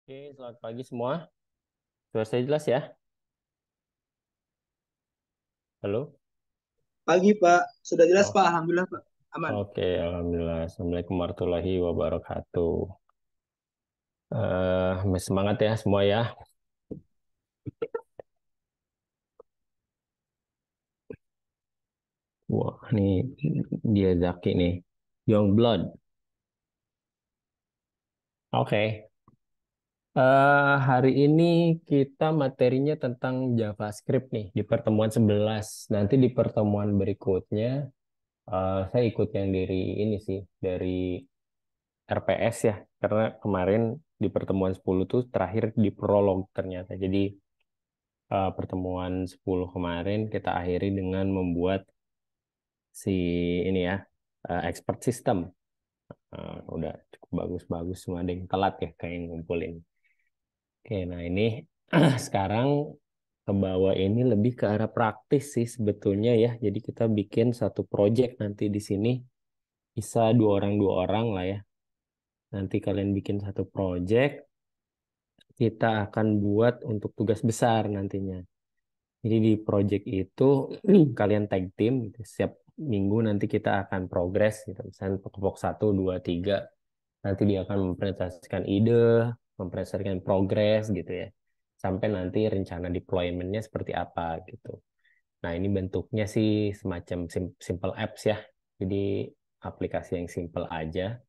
Oke, selamat pagi semua. Suara saya jelas ya? Halo? Pagi Pak, sudah jelas Oh, Pak, Alhamdulillah Pak, aman. oke, Alhamdulillah. Assalamualaikum warahmatullahi wabarakatuh. Masih semangat ya semua ya. Wah, nih dia Zaki nih. Young Blood. Oke. Hari ini kita materinya tentang JavaScript nih di pertemuan 11. Nanti di pertemuan berikutnya saya ikut yang dari ini sih, dari RPS ya, karena kemarin di pertemuan 10 tuh terakhir di prolog ternyata. Jadi pertemuan 10 kemarin kita akhiri dengan membuat si ini ya, expert system. Udah cukup bagus-bagus, semua ada yang telat ya kayak yang ngumpulin. Oke, nah ini sekarang ke bawah ini lebih ke arah praktis sih sebetulnya ya. Jadi kita bikin satu project nanti di sini bisa dua orang lah ya. Nanti kalian bikin satu project, kita akan buat untuk tugas besar nantinya. Jadi di project itu kalian tag team gitu. Setiap minggu nanti kita akan progres gitu. Misalnya kelompok 1, 2, 3. Nanti dia akan mempresentasikan ide, mempresentasikan progres gitu ya. Sampai nanti rencana deployment-nya seperti apa gitu. Nah ini bentuknya sih semacam simple apps ya. Jadi aplikasi yang simple aja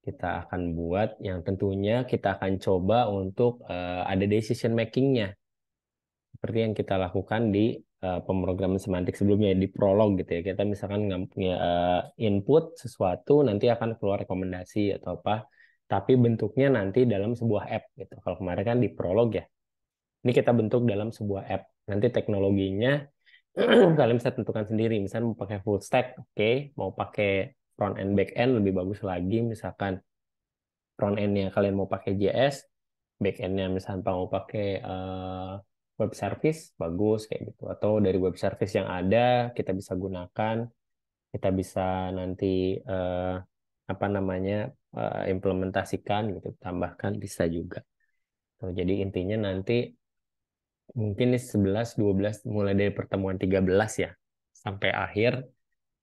kita akan buat yang tentunya kita akan coba untuk ada decision making-nya seperti yang kita lakukan di pemrograman semantik sebelumnya di prolog gitu ya. Kita misalkan input sesuatu nanti akan keluar rekomendasi atau apa, tapi bentuknya nanti dalam sebuah app gitu. Kalau kemarin kan di prolog ya. Ini kita bentuk dalam sebuah app. Nanti teknologinya kalian bisa tentukan sendiri. Misalnya mau pakai full stack, oke. Mau pakai front end back end lebih bagus lagi. Misalkan front end-nya kalian mau pakai JS, back end-nya misalnya mau pakai web service, bagus kayak gitu. Atau dari web service yang ada kita bisa gunakan, kita bisa nanti eh, apa namanya implementasikan gitu, tambahkan bisa juga. Tuh, jadi intinya nanti mungkin nih 11, 12 mulai dari pertemuan 13 ya sampai akhir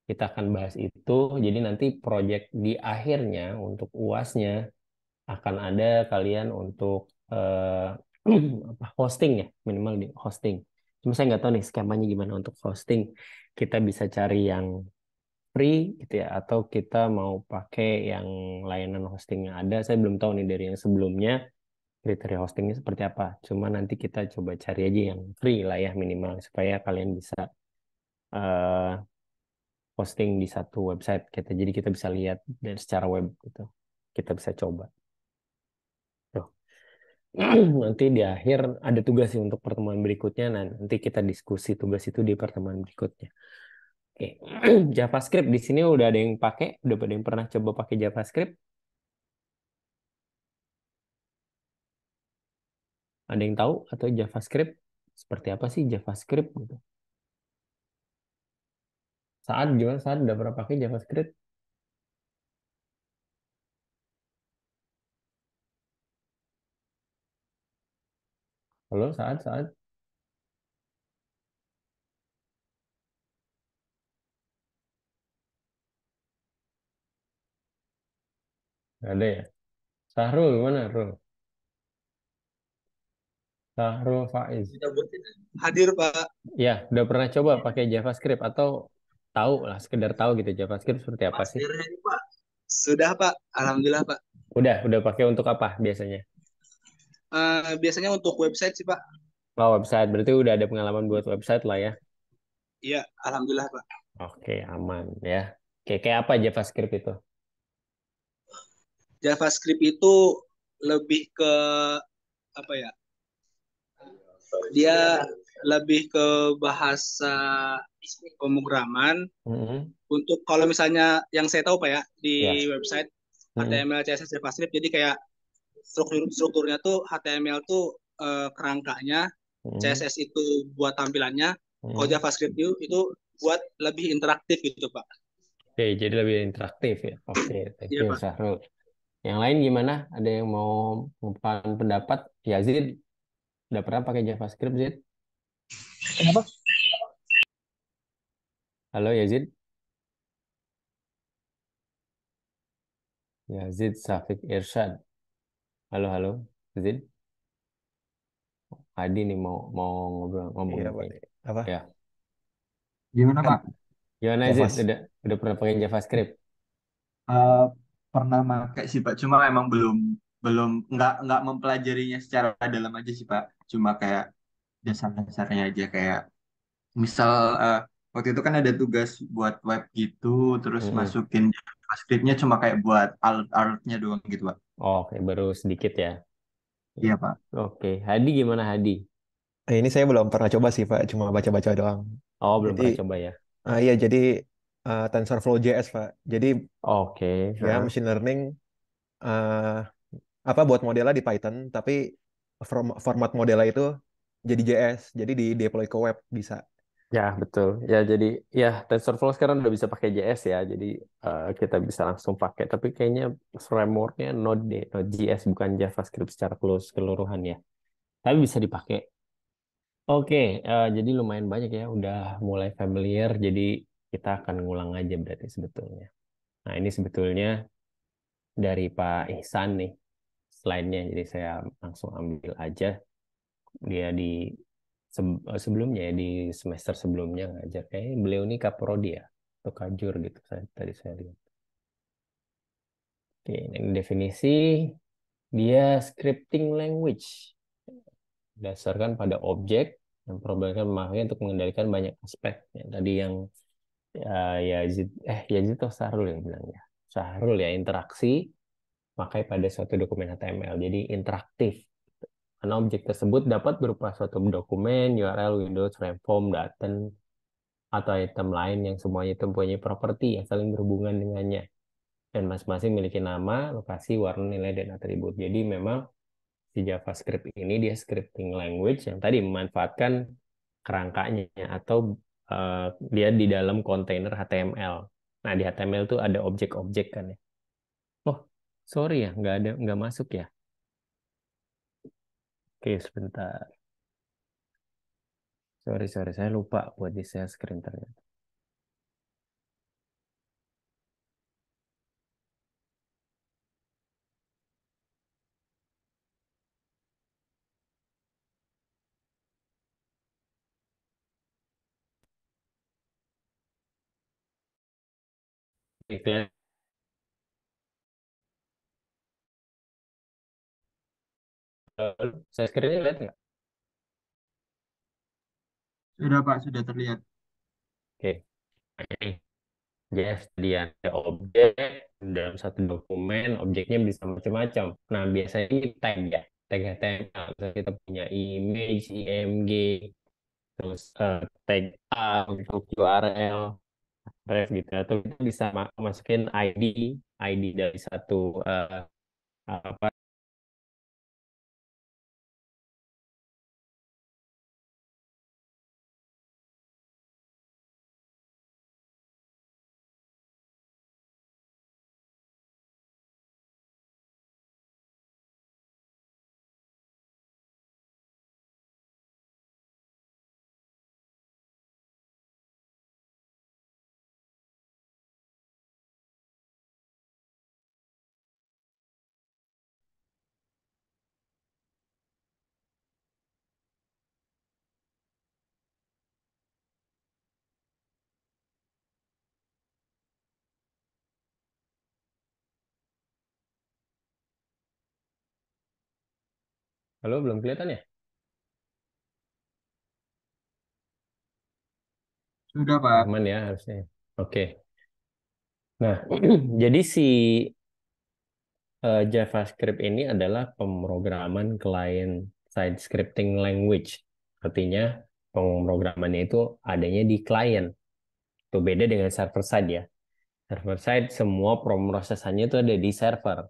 kita akan bahas itu. Jadi nanti project di akhirnya untuk UASnya akan ada kalian untuk apa hosting ya, minimal di hosting. Cuma saya nggak tahu nih skemanya gimana untuk hosting. Kita bisa cari yang free gitu ya atau kita mau pakai yang layanan hosting yang ada. Saya belum tahu nih dari yang sebelumnya kriteria hostingnya seperti apa. Cuma nanti kita coba cari aja yang free lah ya minimal supaya kalian bisa eh, hosting di satu website kita. Jadi kita bisa lihat dari secara web gitu. Kita bisa coba. Tuh. Nanti di akhir ada tugas sih untuk pertemuan berikutnya. Nah, nanti kita diskusi tugas itu di pertemuan berikutnya. Oke. JavaScript di sini udah ada yang pakai, udah ada yang pernah coba pakai JavaScript. Ada yang tahu atau JavaScript seperti apa sih JavaScript gitu? Saat udah pernah pakai JavaScript. Halo, saat nggak ada ya. Sahrul gimana, Rul? Sahrul Faiz. Kita buatin. Hadir Pak, Ya, udah pernah coba pakai JavaScript atau tahu lah, sekedar tahu gitu JavaScript seperti apa Mas sih? Dirhen Pak. Sudah Pak, Alhamdulillah Pak. Udah pakai untuk apa biasanya? Biasanya untuk website sih Pak. Oh, website. Berarti udah ada pengalaman buat website lah ya. Iya, Alhamdulillah Pak. Oke, aman ya. Oke, kayak apa JavaScript itu? JavaScript itu lebih ke apa ya? Dia lebih ke bahasa pemrograman. Mm-mm. Untuk kalau misalnya yang saya tahu Pak ya Ya. di website Mm-mm. HTML, CSS, JavaScript, jadi kayak strukturnya tuh HTML tuh kerangkanya, Mm-mm. CSS itu buat tampilannya, kalau Mm-mm. JavaScript itu buat lebih interaktif gitu Pak. Oke, jadi lebih interaktif ya. Oke, thank Iya you, Pak. Syahrul. Yang lain gimana? Ada yang mau mengungkapkan pendapat? Yazid, udah pernah pakai JavaScript, Zid? Kenapa? Halo Yazid? Yazid Safik Irsyad. Halo, halo. Yazid? Adi nih mau ngobrol ngomong Iya, nih Pak. kayaknya. Apa? Ya. Gimana Kan Pak? Gimana Yazid? Javas. Udah pernah pakai JavaScript? Eh, Pernah pakai sih Pak, cuma emang belum belum nggak mempelajarinya secara dalam aja sih Pak. Cuma kayak dasar-dasarnya aja kayak misal waktu itu kan ada tugas buat web gitu, terus Mm-mm. masukin JavaScript-nya cuma kayak buat alt-altnya doang gitu Pak. Oh, oke, baru sedikit ya. Ya. Iya Pak. Oke, Hadi gimana Hadi? Ini saya belum pernah coba sih, Pak. Cuma baca-baca doang. Oh, belum Jadi, pernah coba ya. iya, jadi TensorFlow JS, Pak. Jadi, Oke, ya nah. machine learning eh, apa buat modelnya di Python, tapi format modelnya itu jadi JS. Jadi di deploy ke web bisa. Ya, betul. Ya, jadi ya TensorFlow sekarang udah bisa pakai JS ya. Jadi kita bisa langsung pakai. Tapi kayaknya frameworknya Node deh, Node.js bukan JavaScript secara keseluruhan ya. Tapi bisa dipakai. Oke, jadi lumayan banyak ya. Udah mulai familiar. Jadi kita akan ngulang aja berarti sebetulnya. Nah, ini sebetulnya dari Pak Ihsan nih slide-nya. Jadi saya langsung ambil aja. Dia di sebelumnya ya, di semester sebelumnya ngajar. Kayaknya beliau ini kaprodi ya. Atau kajur gitu. Tadi saya lihat. Oke, yang definisi dia scripting language. Dasarkan pada objek yang problemnya memakai untuk mengendalikan banyak aspek. Ya, tadi yang Yazid atau Sahrul yang bilang ya. Sahrul ya, interaksi pakai pada suatu dokumen HTML. Jadi interaktif. Karena objek tersebut dapat berupa suatu dokumen, URL, Windows, frame form, button, atau item lain yang semuanya itu mempunyai properti yang saling berhubungan dengannya. Dan masing-masing memiliki nama, lokasi, warna, nilai, dan atribut. Jadi memang si JavaScript ini dia scripting language yang tadi memanfaatkan kerangkanya atau dia di dalam kontainer HTML. Nah, di HTML itu ada objek-objek kan ya. Oh, sorry ya, nggak masuk ya. Oke, sebentar. Sorry, saya lupa buat di share screen ternyata. Oke, share screen lihat nggak? Sudah Pak, sudah terlihat. Oke, ini Jeff, dia ada objek dalam satu dokumen, objeknya bisa macam-macam. Nah, biasanya ini tag ya, tag HTML. Misalnya kita punya image, IMG, terus tag A untuk URL, ref gitu. Atau kita bisa masukin ID dari satu apa. Halo, belum kelihatan ya? Sudah Pak. Aman ya harusnya. Oke. Nah, jadi si JavaScript ini adalah pemrograman client side scripting language. Artinya pemrogramannya itu adanya di client. Itu beda dengan server side ya. Server side semua pemrosesannya itu ada di server.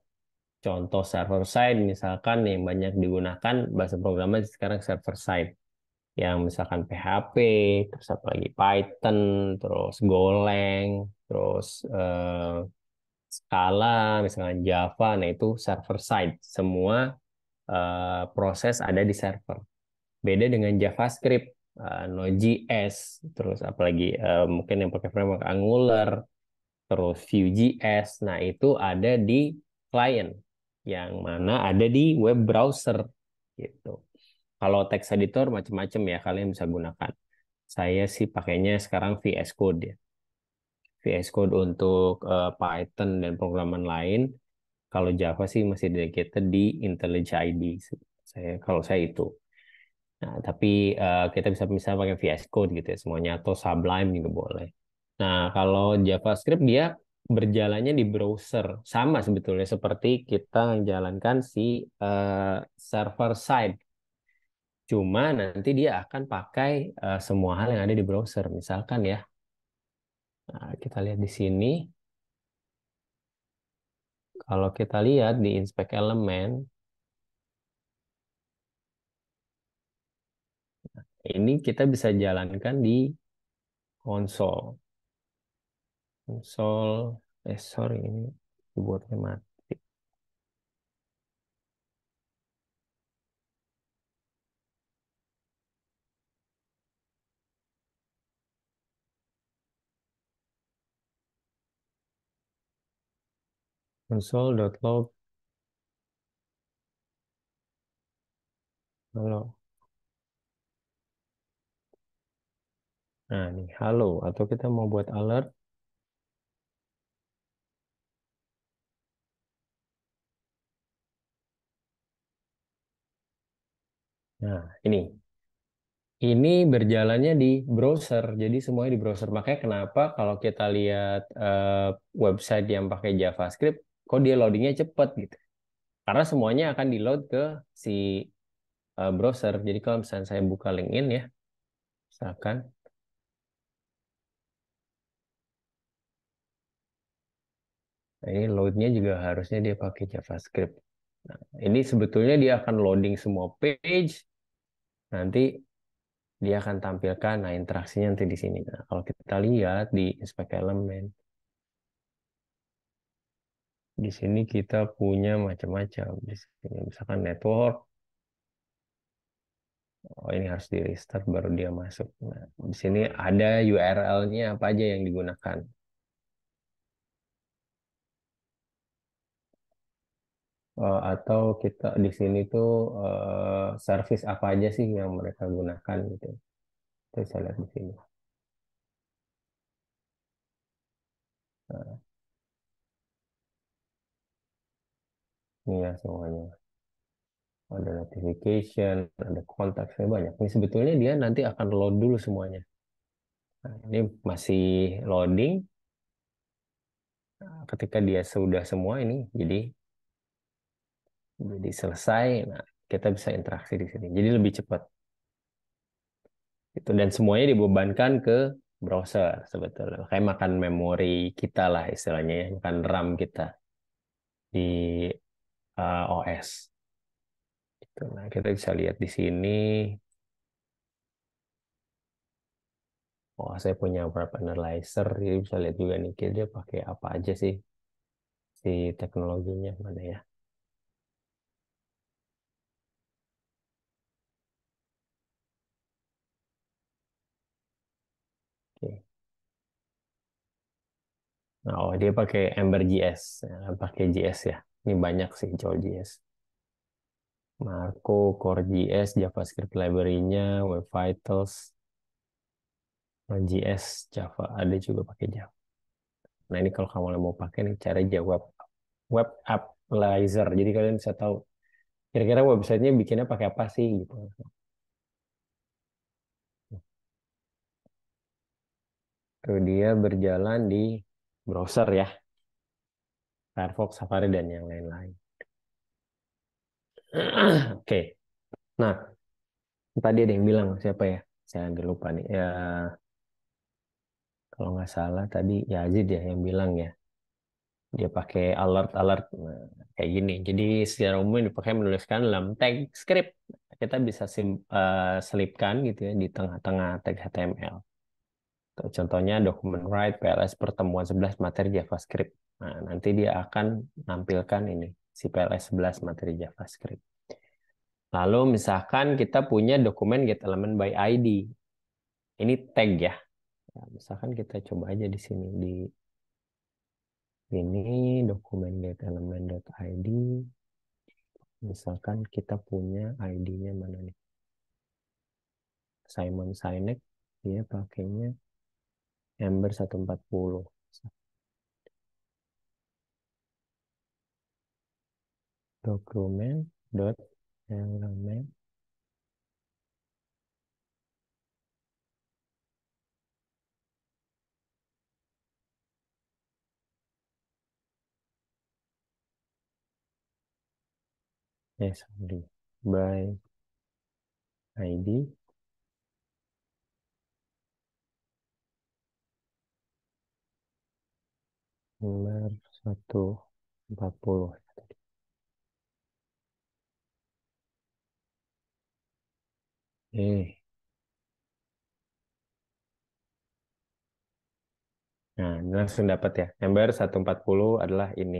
Contoh server side misalkan yang banyak digunakan bahasa programnya sekarang server side. Yang misalkan PHP, terus apa lagi Python, terus Golang, terus Scala, misalkan Java, nah itu server side. Semua proses ada di server. Beda dengan JavaScript, Node.js, terus apalagi mungkin yang pakai framework Angular, terus Vue.js. Nah, itu ada di client, yang mana ada di web browser gitu. Kalau text editor macam-macam ya kalian bisa gunakan. Saya sih pakainya sekarang VS Code ya. VS Code untuk Python dan programan lain. Kalau Java sih masih dedicated di IntelliJ IDE. Kalau saya itu. Nah, tapi kita bisa misalnya pakai VS Code gitu ya semuanya atau Sublime juga boleh. Nah, kalau JavaScript dia berjalannya di browser sama sebetulnya seperti kita menjalankan si server side. Cuma nanti dia akan pakai semua hal yang ada di browser. Misalkan ya, nah, kita lihat di sini. Kalau kita lihat di inspect elemen, ini kita bisa jalankan di konsol. Konsol, sorry ini keyboardnya mati. Console.log, halo. Nah, nih, halo. Atau kita mau buat alert. Nah, ini. Ini berjalannya di browser. Jadi semuanya di browser. Makanya kenapa kalau kita lihat website yang pakai JavaScript, kok dia loadingnya cepat gitu. Karena semuanya akan di-load ke si browser. Jadi kalau misalnya saya buka LinkedIn ya, misalkan, nah ini loadnya juga harusnya dia pakai JavaScript. Nah, ini sebetulnya dia akan loading semua page, nanti dia akan tampilkan, nah interaksinya nanti di sini. Nah, kalau kita lihat di inspect elemen, di sini kita punya macam-macam. Di sini misalkan network, oh ini harus di restart baru dia masuk. Nah, di sini ada URL-nya apa aja yang digunakan. Atau kita di sini tuh service apa aja sih yang mereka gunakan gitu. Kita bisa lihat di sini. Nah, ini ya semuanya. Ada notification, ada kontak, saya banyak. Ini sebetulnya dia nanti akan load dulu semuanya. Nah, ini masih loading. Nah, ketika dia sudah semua ini, jadi selesai. Nah, kita bisa interaksi di sini. Jadi lebih cepat. Itu dan semuanya dibebankan ke browser sebetulnya. Kayak makan memori kita lah istilahnya ya, makan RAM kita di OS. Gitu. Nah, kita bisa lihat di sini. Oh, saya punya beberapa analyzer, jadi bisa lihat juga nih, kira dia pakai apa aja sih si teknologinya mana ya. Oke. Nah, oh dia pakai Ember JS, nah, pakai JS ya. Ini banyak sih Joel JS. Marco, Core JS, JavaScript library-nya, Web Vitals, JS, Java, ada juga pakai Java. Nah ini kalau kamu mau pakai nih cara aja web Applyizer. Jadi kalian bisa tahu kira-kira websitenya bikinnya pakai apa sih gitu. Tuh dia berjalan di browser ya, Firefox, Safari dan yang lain-lain. Oke. Nah, tadi ada yang bilang siapa ya? Saya agak lupa nih. Ya, kalau nggak salah tadi ya Yazid ya yang bilang ya. Dia pakai alert-alert kayak gini. Jadi secara umum dipakai menuliskan dalam tag script. Kita bisa selipkan gitu ya di tengah-tengah tag HTML. Contohnya dokumen write PLS pertemuan 11 materi JavaScript. Nah, nanti dia akan nampilkan ini si PLS11 materi JavaScript. Lalu misalkan kita punya dokumen get element by ID. Ini tag ya. Nah, misalkan kita coba aja di sini di ini dokumen get element.id. Misalkan kita punya ID-nya mana nih? Simon Sinek, dia pakainya Ember 140. Dokumen dot element sorry, by ID nomor 140. Eh, nah ini langsung dapat ya. Ember 140 adalah ini.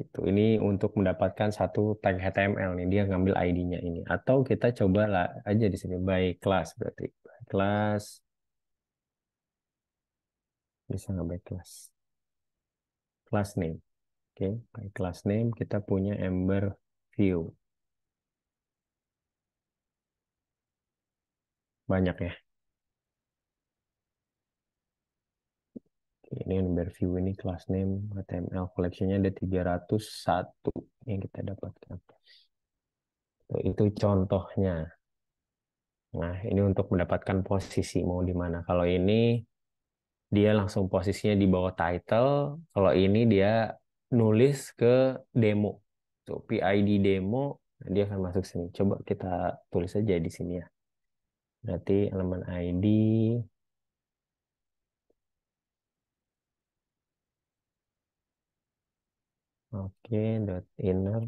Ini untuk mendapatkan satu tag HTML nih, dia ngambil ID-nya ini. Atau kita coba lah aja di sini by class berarti. By class bisa nggak by class? Class name. Oke, by class name kita punya Ember view. Banyak ya. Ini Ember view ini class name HTML collection-nya ada 301 yang kita dapatkan. Itu contohnya. Nah, ini untuk mendapatkan posisi mau di mana. Kalau ini dia langsung posisinya di bawah title. Kalau ini dia nulis ke demo. So, PID demo, dia akan masuk sini. Coba kita tulis aja di sini ya. Berarti elemen ID. Oke, dot inner.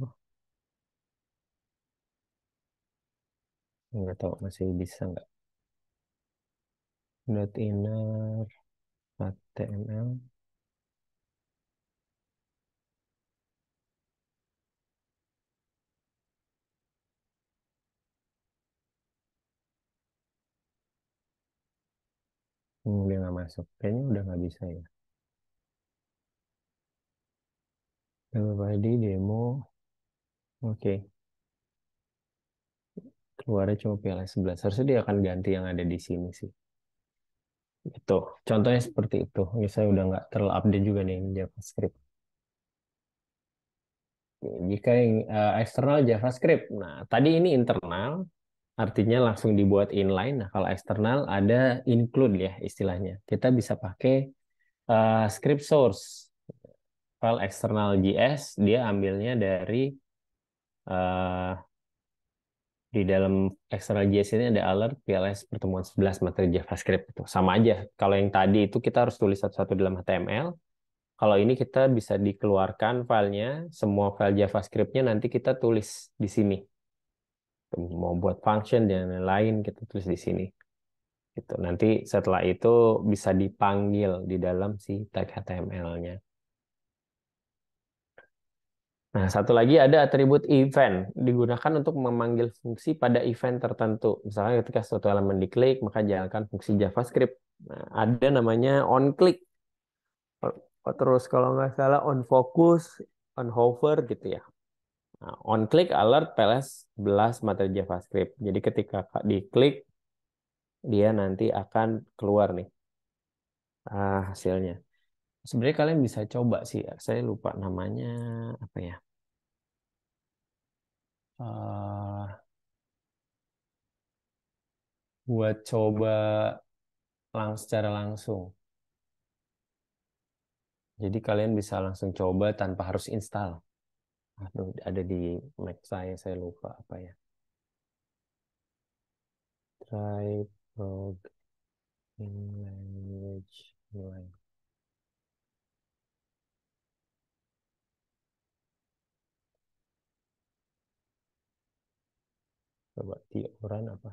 Nggak tahu masih bisa nggak. Dot inner HTML. Dia nggak masuk. Kayaknya udah nggak bisa ya. Elemen ID demo. Oke. Keluarnya cuma PLS 11. Harusnya dia akan ganti yang ada di sini sih. Itu. Contohnya seperti itu. Ini saya udah nggak terlalu update juga nih JavaScript. Jika yang eksternal JavaScript. Nah, tadi ini internal, artinya langsung dibuat inline. Nah, kalau eksternal ada include ya istilahnya. Kita bisa pakai script source. File eksternal JS, dia ambilnya dari eh, di dalam external JS ini ada alert PLS pertemuan 11 materi JavaScript itu. Sama aja. Kalau yang tadi itu kita harus tulis satu-satu dalam HTML. Kalau ini kita bisa dikeluarkan filenya, semua file JavaScript-nya nanti kita tulis di sini. Mau buat function dan lain-lain kita tulis di sini. Gitu. Nanti setelah itu bisa dipanggil di dalam si tag HTML-nya. Nah, satu lagi ada atribut event, digunakan untuk memanggil fungsi pada event tertentu. Misalnya ketika suatu elemen diklik, maka jalankan fungsi JavaScript. Nah, ada namanya onClick. Terus kalau nggak salah on focus, on hover gitu ya. Nah, onClick alert PLS 11 materi JavaScript. Jadi ketika diklik, dia nanti akan keluar nih hasilnya. Sebenarnya kalian bisa coba sih. Saya lupa namanya apa ya. Eh, buat coba secara langsung. Jadi kalian bisa langsung coba tanpa harus install. Aduh, ada di Mac saya lupa apa ya. Try programming language nilai. Coba Tioran apa?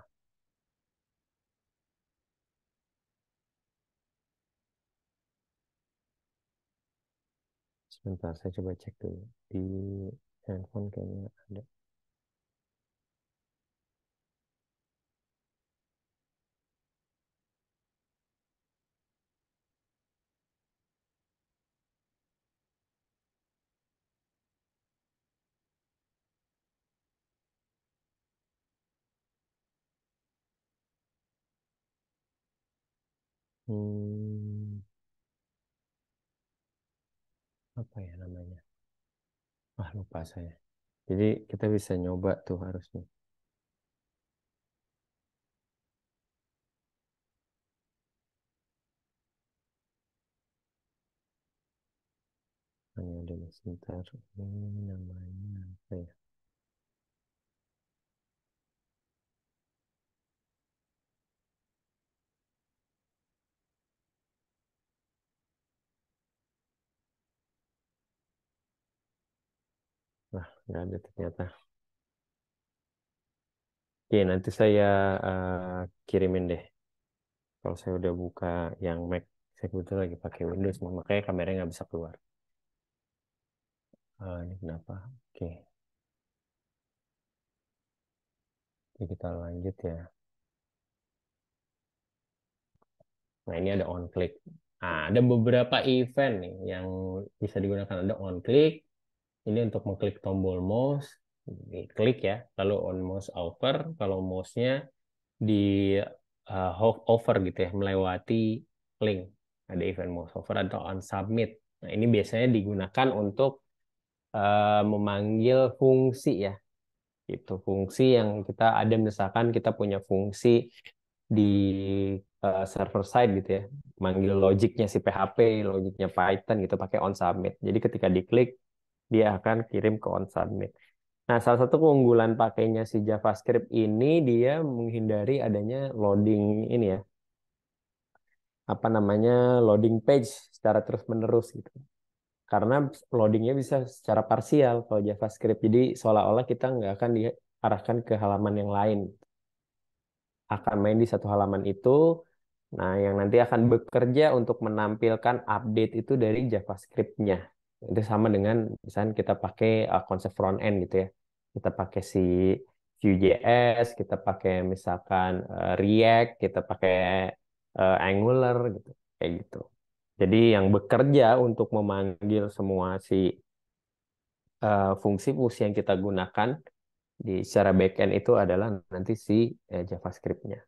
Sebentar, saya coba cek dulu. Di handphone kayaknya ada. Hmm, apa ya namanya? Ah, lupa saya. Jadi kita bisa nyoba tuh harusnya. Hanya ada sebentar. Ini namanya apa ya? Wah, nggak ada ternyata. Oke, nanti saya kirimin deh. Kalau saya udah buka yang Mac, saya kebetulan lagi pakai Windows, makanya kameranya nggak bisa keluar. Ini kenapa? Oke, jadi kita lanjut ya. Nah, ini ada on click. Nah, ada beberapa event nih yang bisa digunakan. Ada on click, ini untuk mengklik tombol mouse, klik ya. Lalu on mouse over, kalau mouse-nya di hover gitu ya, melewati link. Ada event mouse over atau on submit. Nah, ini biasanya digunakan untuk memanggil fungsi ya. Itu fungsi yang kita ada, misalkan kita punya fungsi di server side gitu ya, manggil logiknya si PHP, logiknya Python gitu pakai on submit. Jadi ketika diklik dia akan kirim ke on submit. Nah, salah satu keunggulan pakainya si JavaScript ini dia menghindari adanya loading ini ya, apa namanya, loading page secara terus-menerus gitu. Karena loadingnya bisa secara parsial kalau JavaScript. Jadi seolah-olah kita nggak akan diarahkan ke halaman yang lain, akan main di satu halaman itu. Nah, yang nanti akan bekerja untuk menampilkan update itu dari JavaScript-nya. Itu sama dengan misalnya kita pakai konsep front end gitu ya. Kita pakai si Vue.js, kita pakai misalkan React, kita pakai Angular gitu, kayak gitu. Jadi yang bekerja untuk memanggil semua si fungsi-fungsi yang kita gunakan di secara backend itu adalah nanti si JavaScript-nya.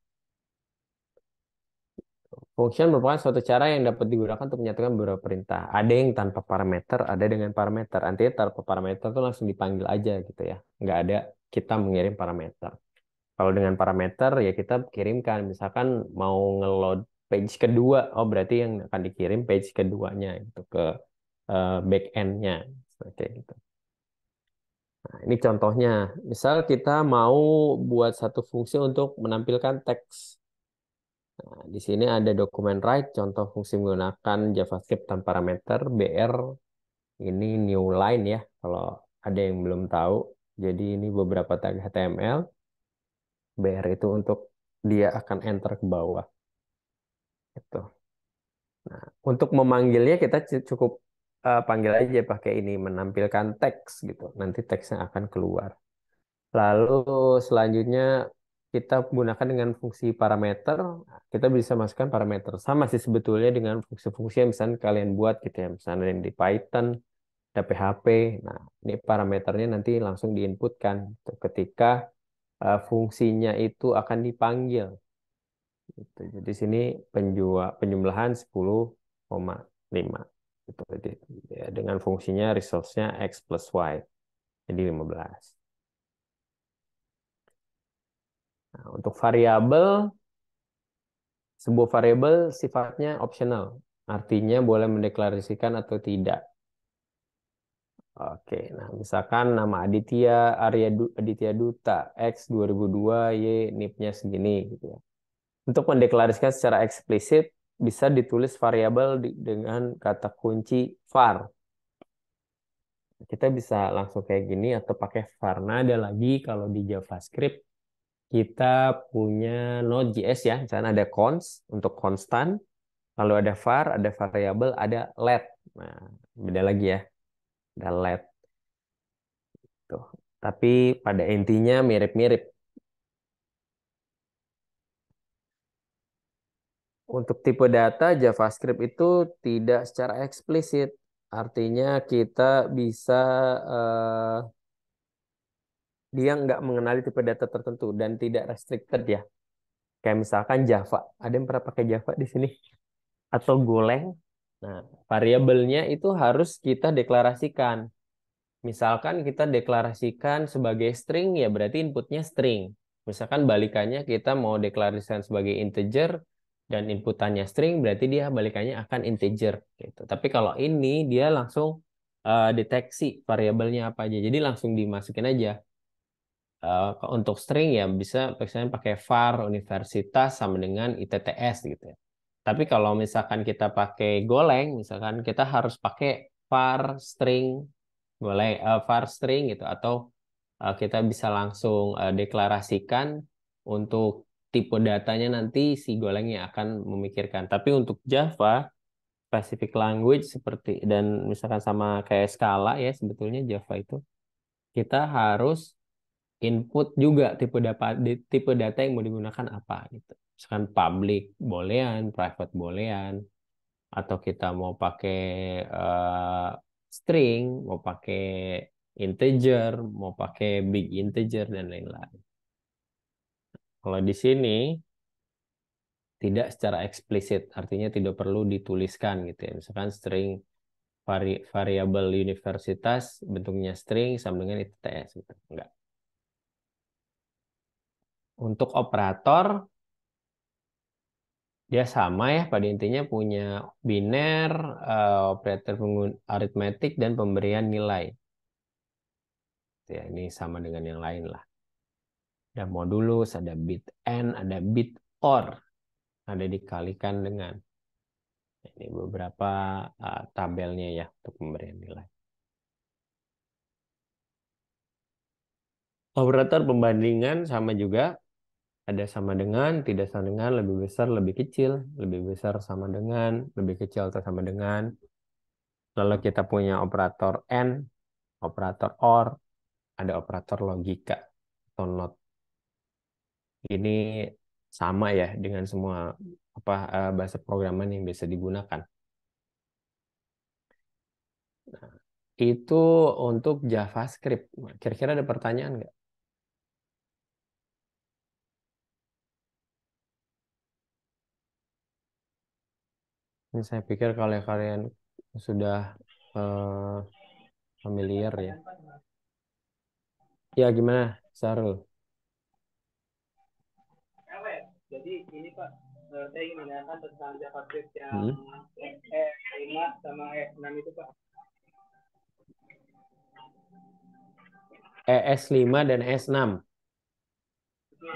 Function merupakan suatu cara yang dapat digunakan untuk menyatukan beberapa perintah. Ada yang tanpa parameter, ada dengan parameter. Artinya tanpa parameter itu langsung dipanggil aja gitu ya. Nggak ada kita mengirim parameter. Kalau dengan parameter ya kita kirimkan. Misalkan mau ngeload page kedua, oh berarti yang akan dikirim page keduanya itu ke back end-nya. Oke gitu. Nah, ini contohnya. Misal kita mau buat satu fungsi untuk menampilkan teks. Nah, di sini ada dokumen write, contoh fungsi menggunakan JavaScript tanpa parameter, BR, ini new line ya, kalau ada yang belum tahu. Jadi ini beberapa tag HTML, BR itu untuk dia akan enter ke bawah. Gitu. Nah, untuk memanggilnya kita cukup panggil aja pakai ini, menampilkan teks gitu. Nanti teksnya akan keluar. Lalu selanjutnya kita gunakan dengan fungsi parameter. Kita bisa masukkan parameter. Sama sih sebetulnya dengan fungsi-fungsi yang misalnya kalian buat gitu ya. Misalnya yang di Python, ada PHP. Nah, ini parameternya nanti langsung diinputkan gitu, ketika fungsinya itu akan dipanggil. Gitu. Jadi sini penjumlahan 10,5. Gitu. Jadi, ya, dengan fungsinya resource-nya X plus Y. Jadi 15. Nah, untuk variabel, sebuah variabel sifatnya optional, artinya boleh mendeklarasikan atau tidak. Oke, nah misalkan nama Aditya Aditya Duta X 2002 Y NIP-nya segini gitu ya. Untuk mendeklarasikan secara eksplisit bisa ditulis variabel dengan kata kunci var. Kita bisa langsung kayak gini atau pakai var. Nah, ada lagi kalau di JavaScript kita punya Node.js ya, misalnya ada const untuk konstan. Lalu ada var, ada variabel, ada let. Nah, beda lagi ya. ada LED tuh. Tapi pada intinya mirip-mirip. Untuk tipe data JavaScript itu tidak secara eksplisit. Artinya kita bisa eh, dia nggak mengenali tipe data tertentu dan tidak restricted ya. Kayak misalkan Java. Ada yang pernah pakai Java di sini? Atau Golang? Nah, variabelnya itu harus kita deklarasikan. Misalkan kita deklarasikan sebagai string, ya berarti inputnya string. Misalkan balikannya kita mau deklarasikan sebagai integer dan inputannya string, berarti dia balikannya akan integer. Gitu. Tapi kalau ini dia langsung deteksi variabelnya apa aja. Jadi langsung dimasukin aja. Untuk string ya bisa misalnya pakai var universitas sama dengan ITTS gitu ya. Tapi kalau misalkan kita pakai Golang, misalkan kita harus pakai var string Golang, var string gitu atau kita bisa langsung deklarasikan untuk tipe datanya nanti si Golang yang akan memikirkan. Tapi untuk Java specific language seperti dan misalkan sama kayak Scala ya sebetulnya Java itu kita harus input juga tipe data yang mau digunakan apa gitu. Misalkan public bolehan, private bolehan, atau kita mau pakai eh, string, mau pakai integer, mau pakai big integer dan lain-lain. Kalau di sini tidak secara eksplisit, artinya tidak perlu dituliskan gitu ya. Misalkan string variabel universitas bentuknya string sama dengan ITTS gitu. Enggak. Untuk operator dia sama ya, pada intinya punya biner, operator aritmetik, dan pemberian nilai. Ya, ini sama dengan yang lain lah. Ada modulus, ada bit and, ada bit or. Ada dikalikan dengan. Ini beberapa tabelnya ya untuk pemberian nilai. Operator pembandingan sama juga. Ada sama dengan, tidak sama dengan, lebih besar, lebih kecil, lebih besar sama dengan, lebih kecil atau sama dengan. Lalu kita punya operator and, operator or, ada operator logika atau not. Ini sama ya dengan semua bahasa programan yang bisa digunakan. Nah, itu untuk JavaScript. Kira-kira ada pertanyaan nggak? Ini saya pikir kalau kalian sudah eh, familiar ya. Ya gimana, Sarul? Jadi ini Pak, saya ingin menanyakan tentang JavaScript yang Hmm? E5 sama E6 itu Pak. ES5 dan ES6.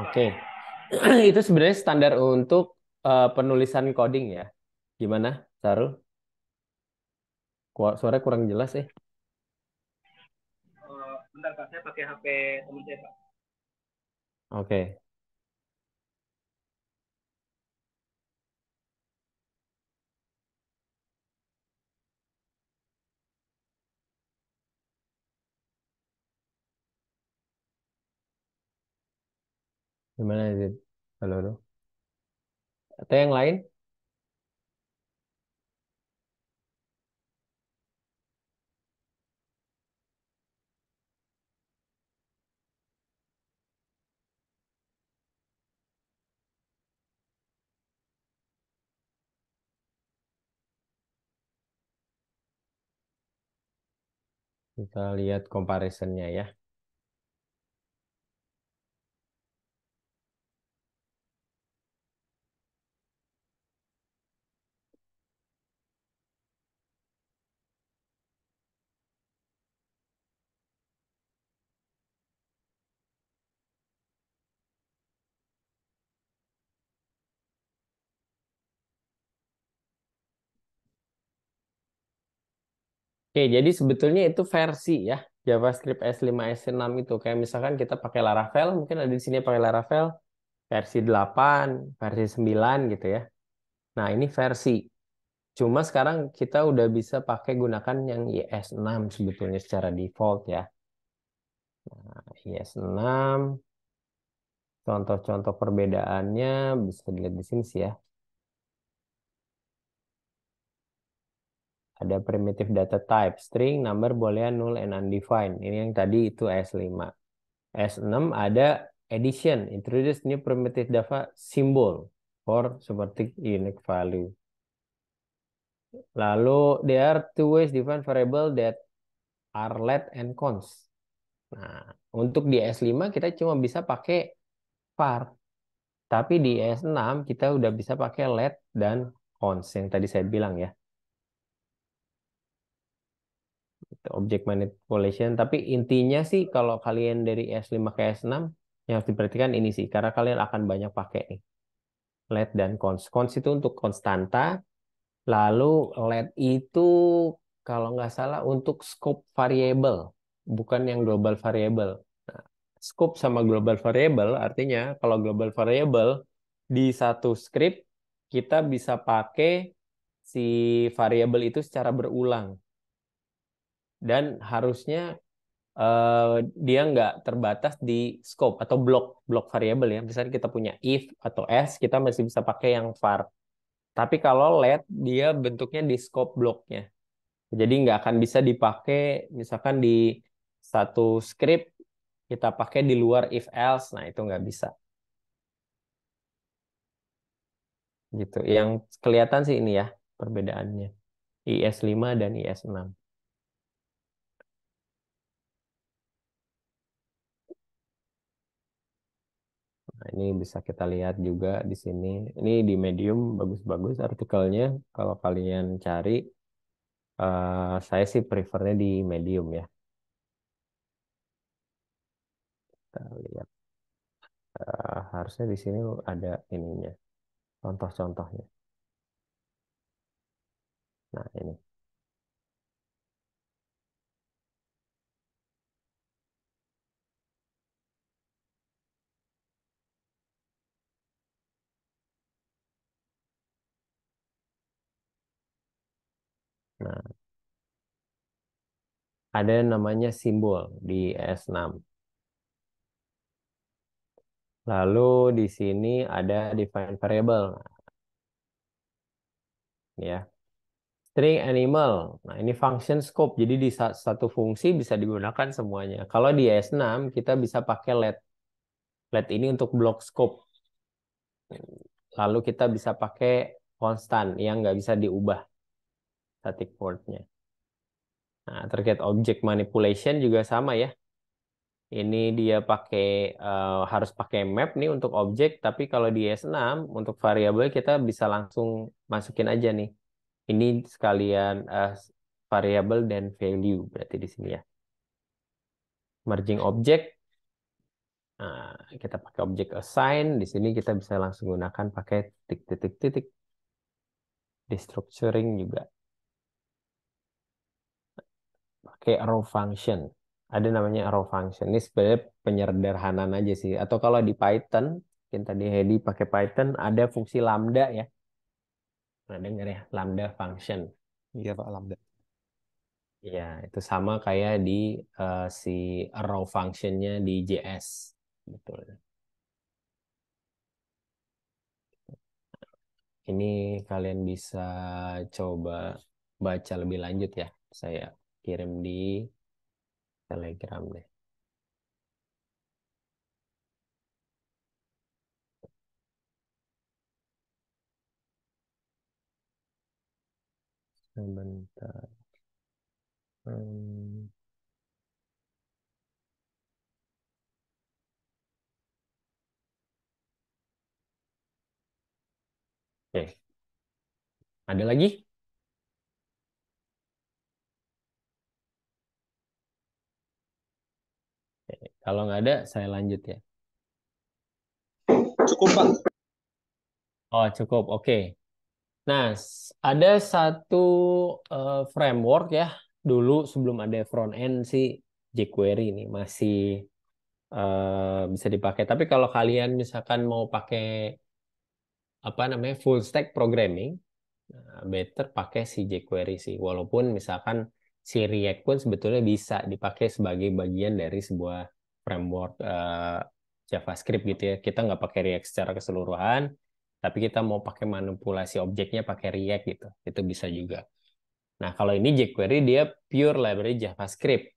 Oke. Itu sebenarnya standar untuk penulisan coding ya. Gimana, Sarul? Suara kurang jelas ya. Bentar Pak, saya pakai HP teman saya Pak. Oke. Gimana, Zid? Halo, halo. Atau yang lain? Kita lihat comparisonnya ya. Oke, jadi sebetulnya itu versi ya. JavaScript S5, S6 itu. Kayak misalkan kita pakai Laravel, mungkin ada di sini pakai Laravel versi 8, versi 9 gitu ya. Nah, ini versi. Cuma sekarang kita udah bisa pakai gunakan yang IS6 sebetulnya secara default ya. IS6, contoh-contoh perbedaannya bisa dilihat di sini sih ya. Ada primitive data type, string, number, boolean, null, and undefined. Ini yang tadi itu S5. S6 ada addition, introduce new primitive data symbol for seperti unique value. Lalu there are two ways define variable that are let and const. Nah, untuk di S5 kita cuma bisa pakai var. Tapi di S6 kita udah bisa pakai let dan const yang tadi saya bilang ya. Itu object manipulation. Tapi intinya sih kalau kalian dari S5 ke S6 yang harus diperhatikan ini sih. Karena kalian akan banyak pakai nih. Let dan const. Const itu untuk konstanta. Lalu let itu kalau nggak salah untuk scope variable. Bukan yang global variable. Nah, scope sama global variable artinya kalau global variable di satu script kita bisa pakai si variable itu secara berulang dan harusnya dia nggak terbatas di scope atau blok variabel ya. Misalnya kita punya if atau else, kita masih bisa pakai yang var. Tapi kalau let, dia bentuknya di scope bloknya. Jadi nggak akan bisa dipakai misalkan di satu script kita pakai di luar if else. Nah, itu nggak bisa. Gitu. Yang kelihatan sih ini ya perbedaannya. IS5 dan IS6. Nah, ini bisa kita lihat juga di sini. Ini di Medium bagus-bagus artikelnya. Kalau kalian cari, saya sih prefernya di Medium ya. Kita lihat. Harusnya di sini ada ininya, contoh-contohnya. Nah, ini. Nah, ada namanya simbol di S6. Lalu di sini ada define variable. Nah, ya. String animal. Nah, ini function scope. Jadi di satu fungsi bisa digunakan semuanya. Kalau di S6 kita bisa pakai let. Let ini untuk block scope. Lalu kita bisa pakai konstan yang nggak bisa diubah static word-nya. Nah, terkait object manipulation juga sama ya. Ini dia pakai harus pakai map nih untuk objek, tapi kalau di S6 untuk variabel kita bisa langsung masukin aja nih. Ini sekalian variabel dan value berarti di sini ya. Merging object, nah, kita pakai objek assign. Di sini kita bisa langsung gunakan pakai titik-titik-titik. Destructuring juga. Pakai arrow function. Ada namanya arrow function. Ini sebenarnya penyederhanaan aja sih. Atau kalau di Python, mungkin tadi Hedi pakai Python, ada fungsi lambda ya. Nah, dengar ya, lambda function. Iya Pak, lambda. Ya, itu sama kayak di si arrow functionnya di JS. Betul. Ini kalian bisa coba baca lebih lanjut ya. Saya kirim di Telegram deh. Sebentar. Hmm. Oke, ada lagi? Oke, kalau nggak ada, saya lanjut ya. Cukup Pak. Oh, cukup. Oke. Nah, ada satu framework ya. Dulu sebelum ada front end sih jQuery ini masih bisa dipakai. Tapi kalau kalian misalkan mau pakai apa namanya full stack programming, Nah, better pakai si jQuery sih. Walaupun misalkan si React pun sebetulnya bisa dipakai sebagai bagian dari sebuah framework JavaScript gitu ya. Kita nggak pakai React secara keseluruhan, tapi kita mau pakai manipulasi objeknya pakai React gitu. Itu bisa juga. Nah, kalau ini jQuery dia pure library JavaScript.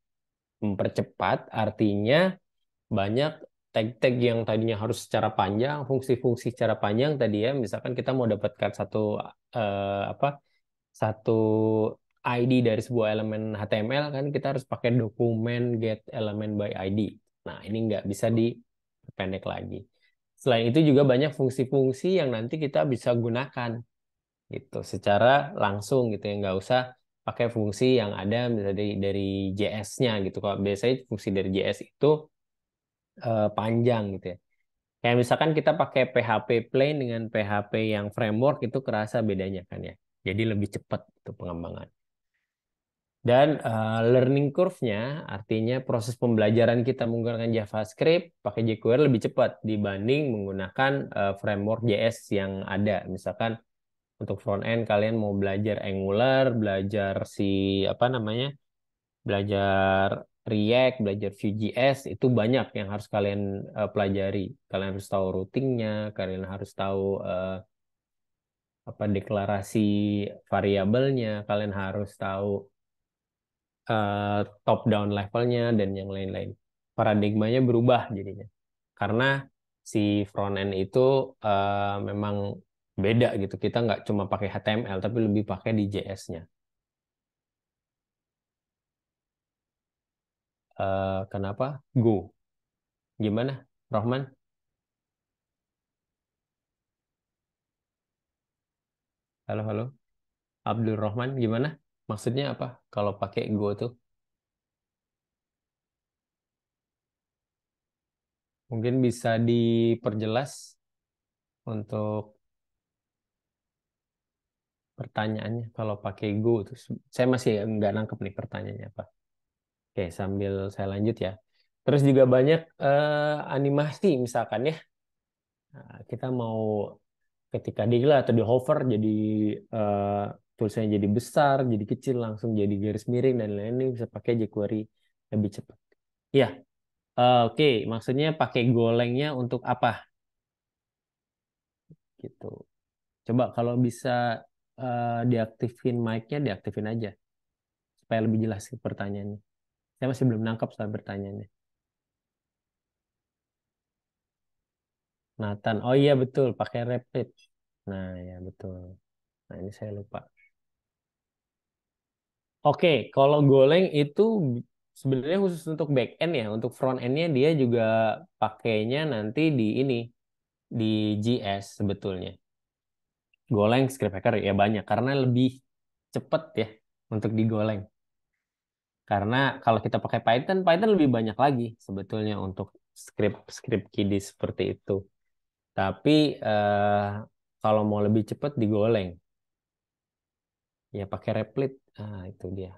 Mempercepat artinya banyak tag-tag yang tadinya harus secara panjang, fungsi-fungsi secara panjang tadi ya, misalkan kita mau dapatkan apa satu ID dari sebuah elemen HTML kan kita harus pakai dokumen get element by ID. Nah, ini nggak bisa dipendek lagi. Selain itu juga banyak fungsi-fungsi yang nanti kita bisa gunakan gitu secara langsung gitu ya, nggak usah pakai fungsi yang ada dari JS-nya gitu. Kalau biasanya fungsi dari JS itu panjang gitu ya. Kayak misalkan kita pakai PHP plain dengan PHP yang framework itu kerasa bedanya kan ya. Jadi lebih cepat itu pengembangan. Dan learning curve-nya artinya proses pembelajaran kita menggunakan JavaScript pakai jQuery lebih cepat dibanding menggunakan framework JS yang ada. Misalkan untuk front end kalian mau belajar Angular, belajar si apa namanya? Belajar React, belajar Vue.js itu banyak yang harus kalian pelajari. Kalian harus tahu routingnya, kalian harus tahu apa deklarasi variabelnya, kalian harus tahu top down levelnya dan yang lain-lain. Paradigmanya berubah jadinya. Karena si front end itu memang beda gitu. Kita nggak cuma pakai HTML tapi lebih pakai di JS-nya. Kenapa? Go. Gimana, Rohman? Halo, halo. Abdul Rohman, gimana? Maksudnya apa? Kalau pakai Go tuh, mungkin bisa diperjelas untuk pertanyaannya. Kalau pakai Go tuh, saya masih nggak nangkep nih pertanyaannya apa. Oke, sambil saya lanjut ya. Terus juga banyak animasi misalkan ya. Nah, kita mau ketika digla atau di hover jadi eh, tulisannya jadi besar, jadi kecil, langsung jadi garis miring dan lain-lain ini bisa pakai jQuery lebih cepat. Iya, oke. Maksudnya pakai Golengnya untuk apa? Gitu. Coba kalau bisa diaktifin mic-nya, diaktifin aja supaya lebih jelas ke pertanyaannya. Saya masih belum nangkap soal pertanyaannya. Nathan, oh iya betul, pakai Replit. Nah ya betul. Nah ini saya lupa. Oke, kalau Golang itu sebenarnya khusus untuk back end ya, untuk front end-nya dia juga pakainya nanti di ini, di JS sebetulnya. Golang script hacker ya banyak karena lebih cepet ya untuk digoleng. Karena kalau kita pakai Python, Python lebih banyak lagi sebetulnya untuk script kiddie seperti itu. Tapi kalau mau lebih cepat digoleng, ya pakai Replit. Ah, itu dia.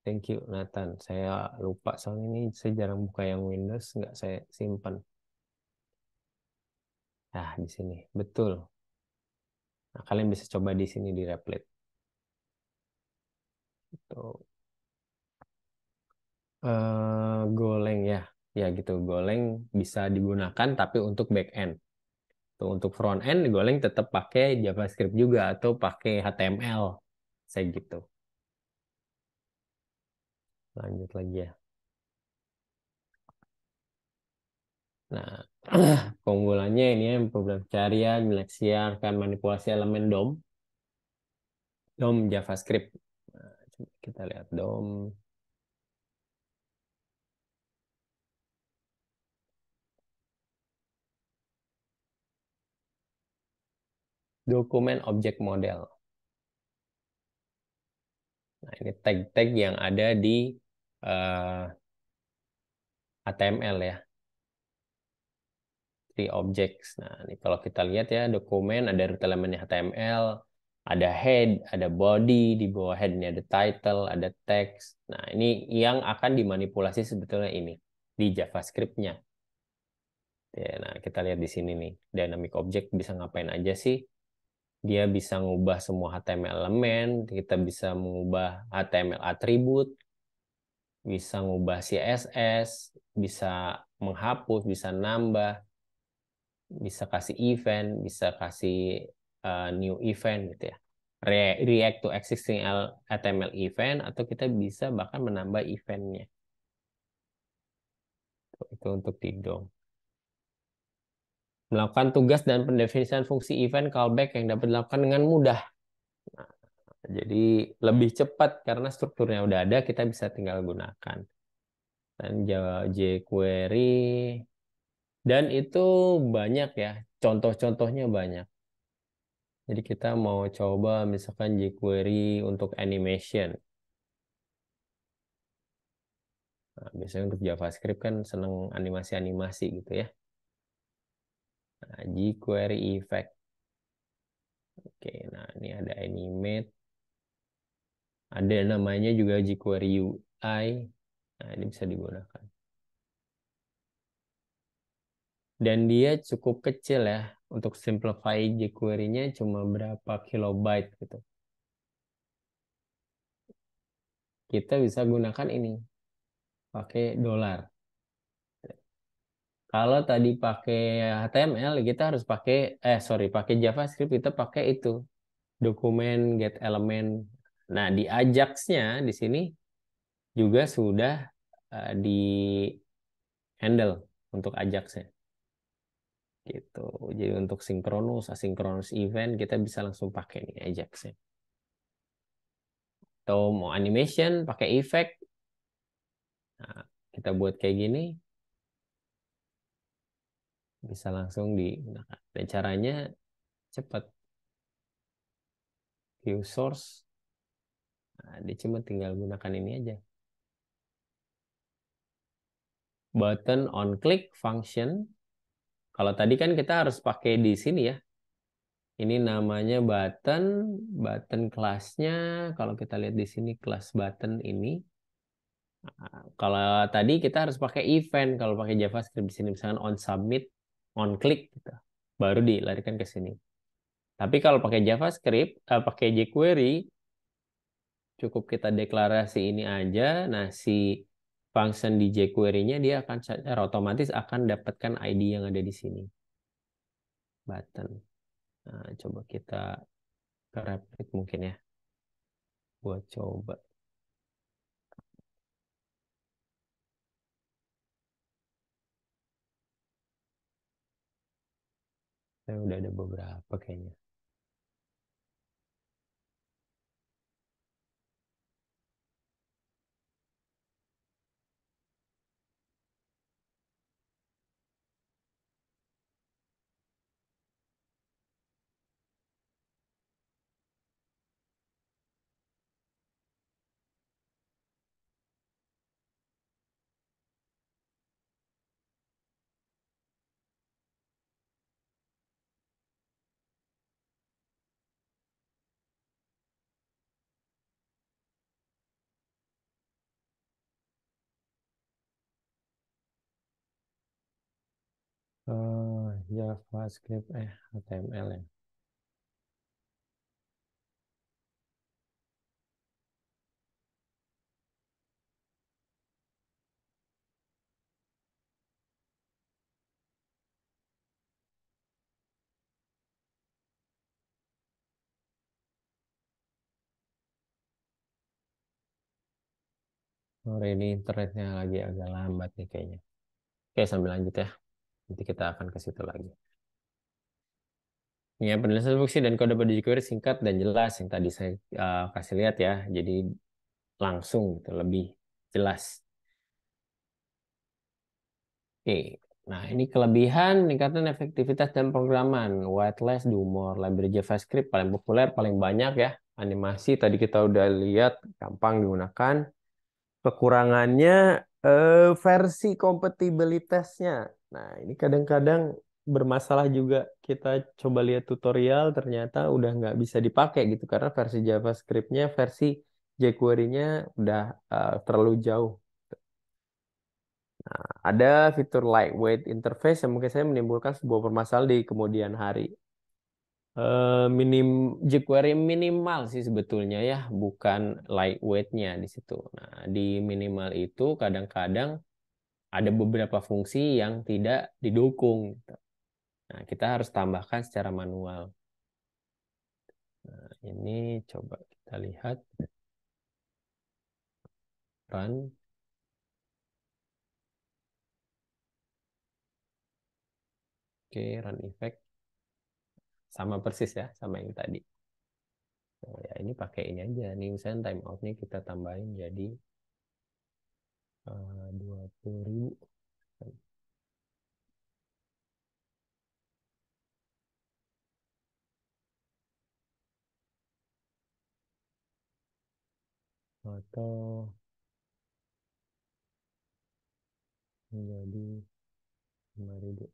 Thank you, Nathan. Saya lupa soalnya ini saya jarang buka yang Windows, nggak saya simpan. Nah, di sini. Betul. Nah, kalian bisa coba di sini di Replit. Tuh. Golang ya. Ya gitu, Golang bisa digunakan tapi untuk back end. Tuh, untuk front end, Golang tetap pakai JavaScript juga atau pakai HTML. Saya gitu. Lanjut lagi ya. Nah, keunggulannya ini ya, program pencarian, menyelesaikan manipulasi elemen DOM, DOM JavaScript. Nah, coba kita lihat DOM. Dokumen objek model. Nah, ini tag-tag yang ada di HTML ya. Three objects. Nah, ini kalau kita lihat ya, dokumen ada root elemennya HTML, ada head, ada body, di bawah head ini ada title, ada text. Nah, ini yang akan dimanipulasi sebetulnya ini di JavaScript-nya. Ya, nah, kita lihat di sini nih, dynamic object bisa ngapain aja sih? Dia bisa mengubah semua HTML elemen, kita bisa mengubah HTML atribut, bisa mengubah CSS, bisa menghapus, bisa nambah, bisa kasih event, bisa kasih new event gitu ya. React to existing HTML event, atau kita bisa bahkan menambah eventnya. Itu untuk Tidong. Melakukan tugas dan pendefinisian fungsi event callback yang dapat dilakukan dengan mudah. Nah, jadi lebih cepat karena strukturnya udah ada, kita bisa tinggal gunakan. Dan jQuery, dan itu banyak ya, contoh-contohnya banyak. Jadi kita mau coba misalkan jQuery untuk animation. Nah, biasanya untuk JavaScript kan seneng animasi-animasi gitu ya. Nah, jQuery effect. Oke, nah ini ada animate. Ada namanya juga jQuery UI. Nah, ini bisa digunakan. Dan dia cukup kecil ya. Untuk simplify jQuery-nya cuma berapa kilobyte gitu. Kita bisa gunakan ini. Pakai $. Kalau tadi pakai HTML, kita harus pakai, pakai JavaScript, kita pakai itu. Dokumen get element. Nah, di Ajax-nya di sini juga sudah di handle untuk Ajax-nya. Gitu. Jadi untuk sinkronus, asinkronus event kita bisa langsung pakai nih Ajax-nya. Atau mau animation pakai effect. Nah, kita buat kayak gini bisa langsung digunakan. Dan caranya cepat. View source. Nah, dia cuma tinggal gunakan ini aja. Button on click function. Kalau tadi kan kita harus pakai di sini ya. Ini namanya button, button kelasnya. Kalau kita lihat di sini kelas button ini. Kalau tadi kita harus pakai event. Kalau pakai JavaScript di sini misalkan on submit, on click gitu. Baru dilarikan ke sini. Tapi kalau pakai JavaScript, pakai jQuery, cukup kita deklarasi ini aja. Nah, si function di jQuery-nya dia akan secara otomatis akan dapatkan ID yang ada di sini. Button. Nah, coba kita ke replik mungkin ya. Buat coba. Saya udah ada beberapa kayaknya. JavaScript, HTML ya. Sore ini internetnya lagi agak lambat nih kayaknya. Oke, sambil lanjut ya. Nanti kita akan ke situ lagi. Ya, penulisan fungsi dan kode pada jQuery singkat dan jelas yang tadi saya kasih lihat ya. Jadi langsung gitu, lebih jelas. Oke. Nah, ini kelebihan meningkatkan efektivitas dan programan. White less do more. Library JavaScript paling populer, paling banyak ya. Animasi tadi kita udah lihat, gampang digunakan. Kekurangannya versi kompatibilitasnya. Nah, ini kadang-kadang bermasalah juga. Kita coba lihat tutorial, ternyata udah nggak bisa dipakai gitu karena versi JavaScript-nya, versi jQuery-nya udah terlalu jauh. Nah, ada fitur lightweight interface yang mungkin saya menimbulkan sebuah permasalahan di kemudian hari. Minim jQuery minimal sih sebetulnya ya, bukan lightweight-nya di situ. Nah, di minimal itu kadang-kadang ada beberapa fungsi yang tidak didukung, gitu. Nah, kita harus tambahkan secara manual. Nah, ini coba kita lihat run. Oke, run effect sama persis ya, sama yang tadi. Oh, ya ini pakai ini aja. Nih misalnya timeoutnya kita tambahin jadi 20.000. Atau menjadi 5.000.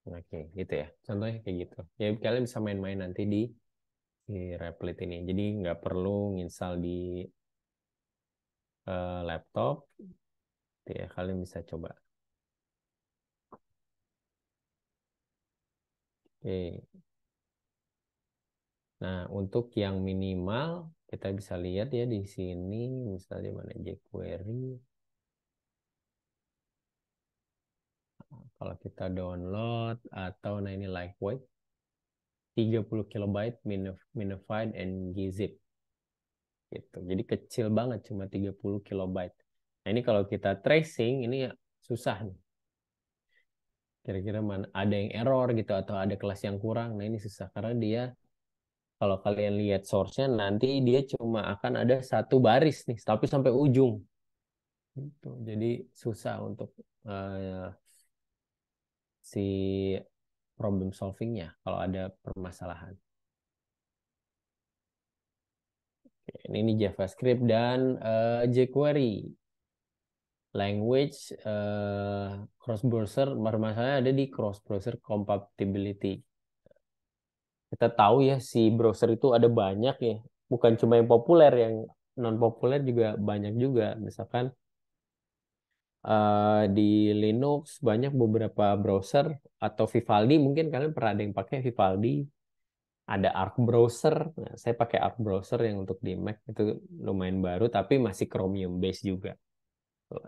Oke, gitu ya. Contohnya kayak gitu. Ya kalian bisa main-main nanti di Replit ini. Jadi nggak perlu nginstal di laptop. Gitu ya, kalian bisa coba. Oke. Nah, untuk yang minimal kita bisa lihat ya di sini, misalnya mana jQuery. Kalau kita download atau nah ini lightweight 30 kilobyte minified and gzip gitu. Jadi kecil banget cuma 30 kilobyte. Nah, ini kalau kita tracing ini susah nih. Kira-kira mana ada yang error gitu atau ada kelas yang kurang. Nah, ini susah karena dia kalau kalian lihat source-nya nanti dia cuma akan ada satu baris nih, tapi sampai ujung. Gitu. Jadi susah untuk si problem solvingnya kalau ada permasalahan. Ini JavaScript dan jQuery. Language cross browser, permasalahannya ada di cross browser compatibility. Kita tahu ya si browser itu ada banyak ya, bukan cuma yang populer, yang non populer juga banyak juga. Misalkan di Linux banyak beberapa browser atau Vivaldi, mungkin kalian pernah ada yang pakai Vivaldi. Ada Arc browser. Nah, saya pakai Arc browser yang untuk di Mac itu lumayan baru tapi masih Chromium base juga.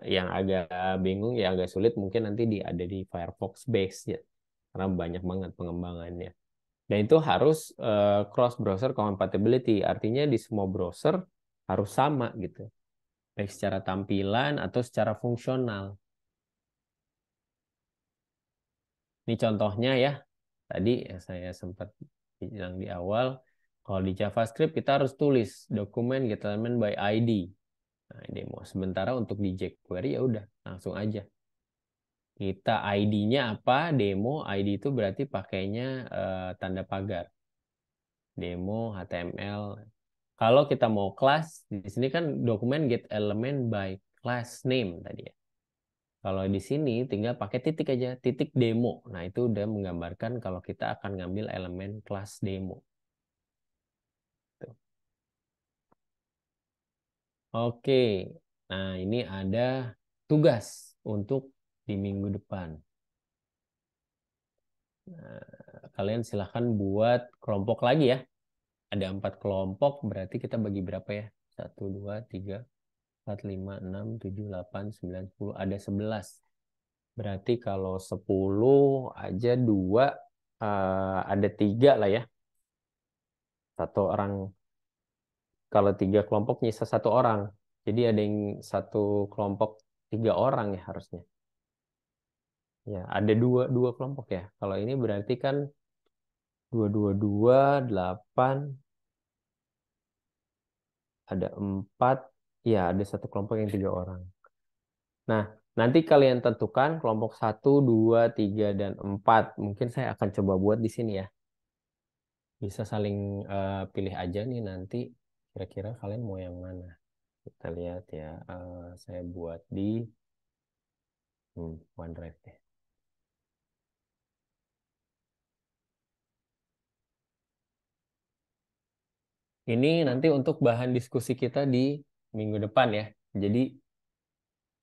Yang agak bingung, yang agak sulit mungkin nanti ada di Firefox base ya. Karena banyak banget pengembangannya. Dan itu harus cross browser compatibility. Artinya di semua browser harus sama gitu. Baik secara tampilan atau secara fungsional. Ini contohnya ya. Tadi yang saya sempat bilang di awal, kalau di JavaScript kita harus tulis dokumen get element by ID. Nah, demo. Sementara untuk di jQuery ya udah langsung aja. Kita ID-nya apa? Demo. ID itu berarti pakainya tanda pagar. Demo HTML. Kalau kita mau kelas, di sini kan dokumen get element by class name tadi ya. Kalau di sini tinggal pakai titik aja, titik demo. Nah, itu udah menggambarkan kalau kita akan ngambil elemen kelas demo. Tuh. Oke, nah ini ada tugas untuk di minggu depan. Nah, kalian silahkan buat kelompok lagi ya. Ada 4 kelompok, berarti kita bagi berapa ya? 1, 2, 3, 4, 5, 6, 7, 8, 9, 10. Ada 11. Berarti kalau 10 aja 2, ada 3 lah ya. Satu orang, kalau 3 kelompok nyisa 1 orang. Jadi ada yang satu kelompok 3 orang ya harusnya. Ya, ada dua kelompok ya. Kalau ini berarti kan 2, 2, 2, 8, ada 4, ya ada satu kelompok yang 3 orang. Nah, nanti kalian tentukan kelompok 1, 2, 3, dan 4. Mungkin saya akan coba buat di sini ya. Bisa saling pilih aja nih nanti. Kira-kira kalian mau yang mana? Kita lihat ya. Saya buat di OneDrive deh. Ini nanti untuk bahan diskusi kita di minggu depan ya. Jadi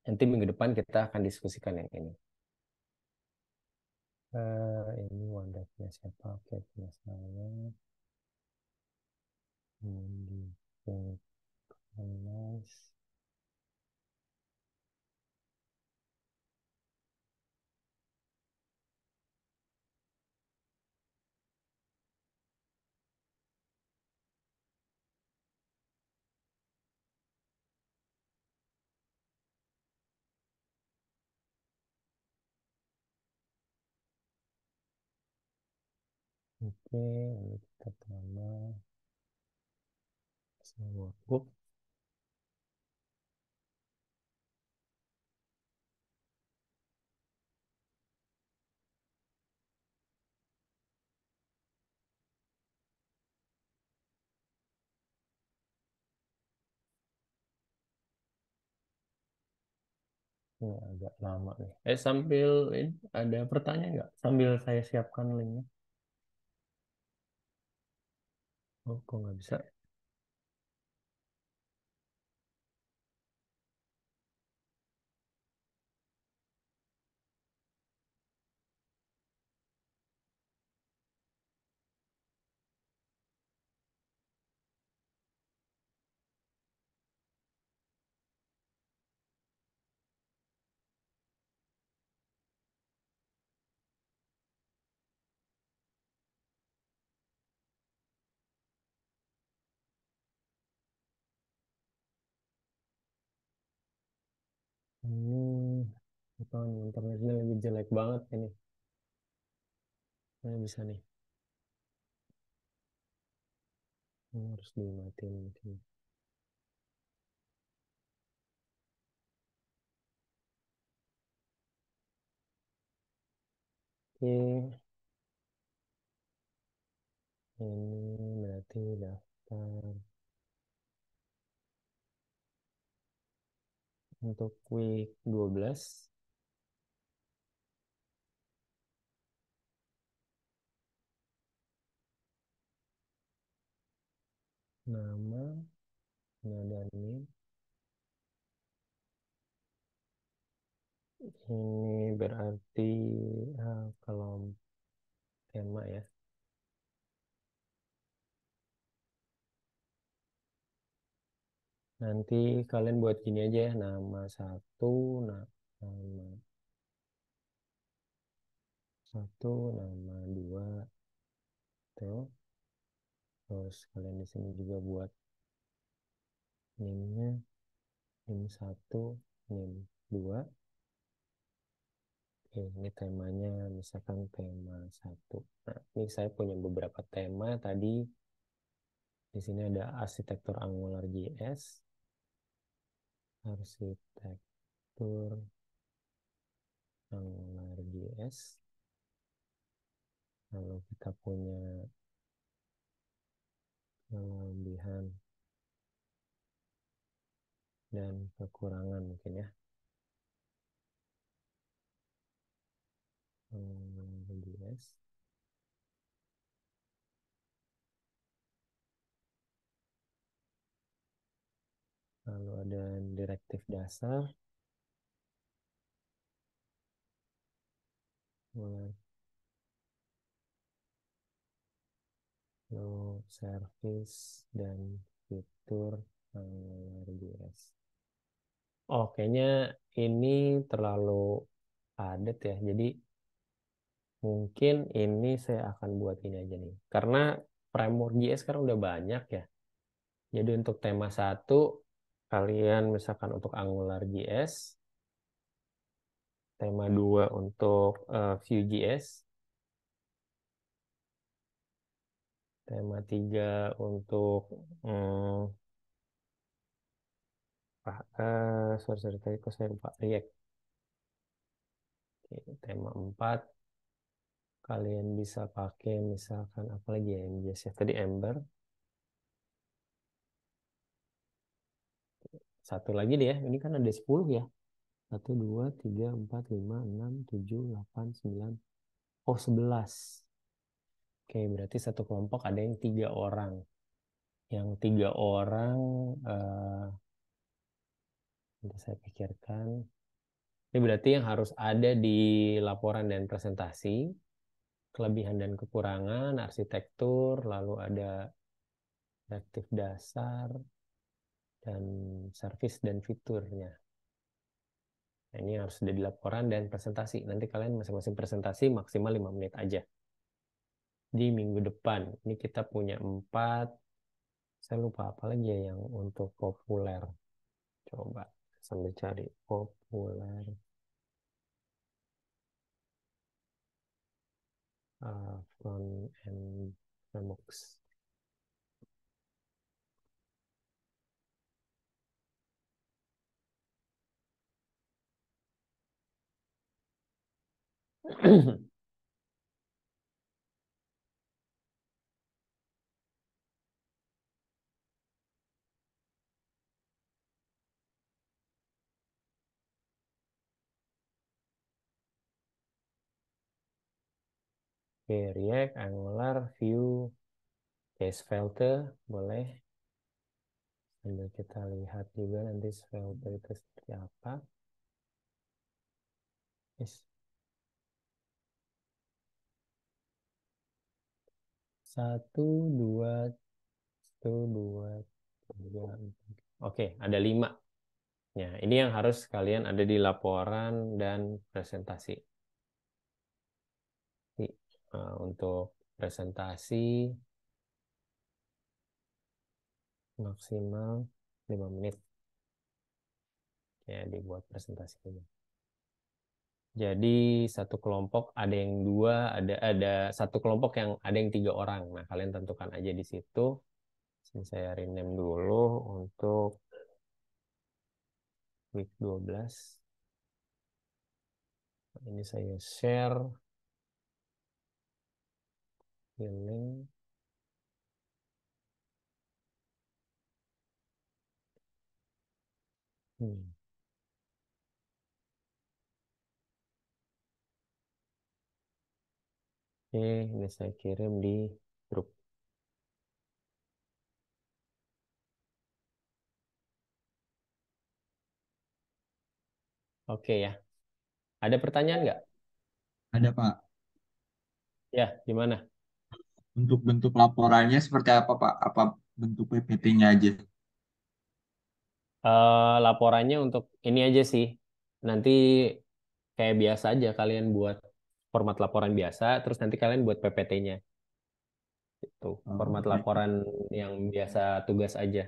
nanti minggu depan kita akan diskusikan yang ini. Ini OneDrive-nya siapa? Oke, punya saya. Synchronize. Oke, lalu kita tambah workbook. Ini agak lama nih. Sambil ini ada pertanyaan nggak? Sambil saya siapkan linknya. Oh, kok nggak bisa? Ini apa nih, internetnya lagi jelek banget ini. Saya bisa nih. Ini harus dimatiin mungkin. Oke, ini berarti daftar untuk week 12. Nama, dan ini. Ini berarti kalau tema ya. Nanti kalian buat gini aja ya, nama satu, nama satu, nama dua, tuh. Terus kalian di sini juga buat name-nya, name satu, name dua. Oke, ini temanya misalkan tema satu. Nah, ini saya punya beberapa tema tadi. Di sini ada arsitektur Angular JS, arsitektur Angular JS. Lalu kita punya kelebihan dan kekurangan mungkin ya. JS. Lalu ada direktif dasar. Lalu service dan fitur Angular JS. Oh, kayaknya ini terlalu padat ya. Jadi mungkin ini saya akan buat ini aja nih. Karena framework JS sekarang udah banyak ya. Jadi untuk tema satu, kalian misalkan untuk Angular JS, tema 2 untuk Vue.js, tema 3 untuk sorry tadi kok saya lupa React. Oke, tema 4 kalian bisa pakai misalkan apa lagi ya yang biasa tadi Ember. Satu lagi deh ya, ini kan ada 10 ya. 1, 2, 3, 4, 5, 6, 7, 8, 9. Oh, 11. Oke, berarti satu kelompok ada yang 3 orang. Yang 3 orang Nanti saya pikirkan. Ini berarti yang harus ada di laporan dan presentasi, kelebihan dan kekurangan, arsitektur, lalu ada reaktif dasar, dan service dan fiturnya. Nah, ini harus ada di laporan dan presentasi. Nanti kalian masing-masing presentasi maksimal 5 menit aja. Di minggu depan, ini kita punya 4. Saya lupa apa lagi ya yang untuk populer. Coba sambil cari populer. Front end frameworks. Oke, React, Angular, Vue, case filter, boleh. Sambil kita lihat juga nanti filter itu seperti apa. Yes. 1, 2, 1, 2, 3, 4. Oke, ada 5. Ya, ini yang harus kalian ada di laporan dan presentasi. Untuk presentasi maksimal 5 menit. Ya, dibuat presentasinya. Jadi satu kelompok ada yang 2, ada satu kelompok yang ada yang 3 orang. Nah, kalian tentukan aja di situ. Saya rename dulu untuk week 12. Ini saya share link. Oke, ini saya kirim di grup. Oke ya. Ada pertanyaan nggak? Ada Pak. Ya, gimana? Untuk bentuk laporannya seperti apa Pak? Apa bentuk PPT-nya aja? Laporannya untuk ini aja sih. Nanti kayak biasa aja kalian buat format laporan biasa, terus nanti kalian buat PPT-nya. Itu Oh, format baik, Pak. laporan yang biasa tugas aja.